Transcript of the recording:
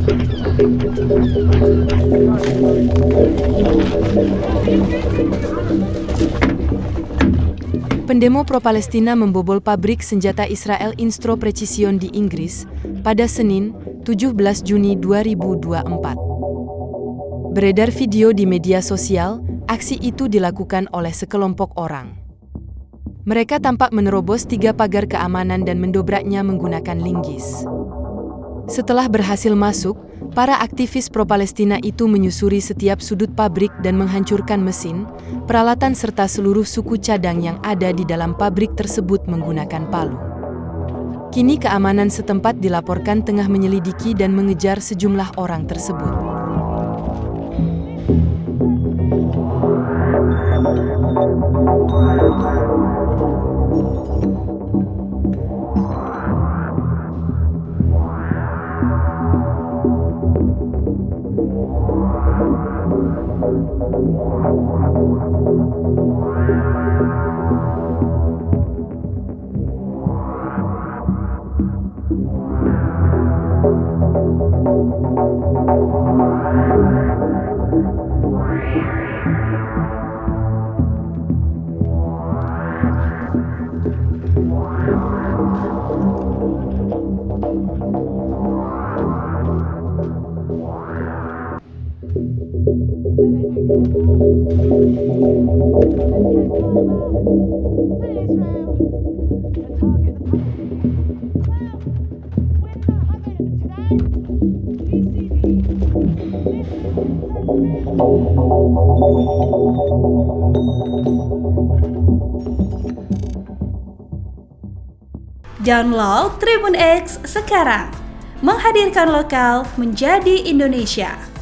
Pendemo pro-Palestina membobol pabrik senjata Israel Instro Precision di Inggris pada Senin, 17 Juni 2024. Beredar video di media sosial, aksi itu dilakukan oleh sekelompok orang. Mereka tampak menerobos 3 pagar keamanan dan mendobraknya menggunakan linggis. Setelah berhasil masuk, para aktivis pro-Palestina itu menyusuri setiap sudut pabrik dan menghancurkan mesin, peralatan serta seluruh suku cadang yang ada di dalam pabrik tersebut menggunakan palu. Kini keamanan setempat dilaporkan tengah menyelidiki dan mengejar sejumlah orang tersebut. Download Tribun X sekarang, menghadirkan lokal menjadi Indonesia.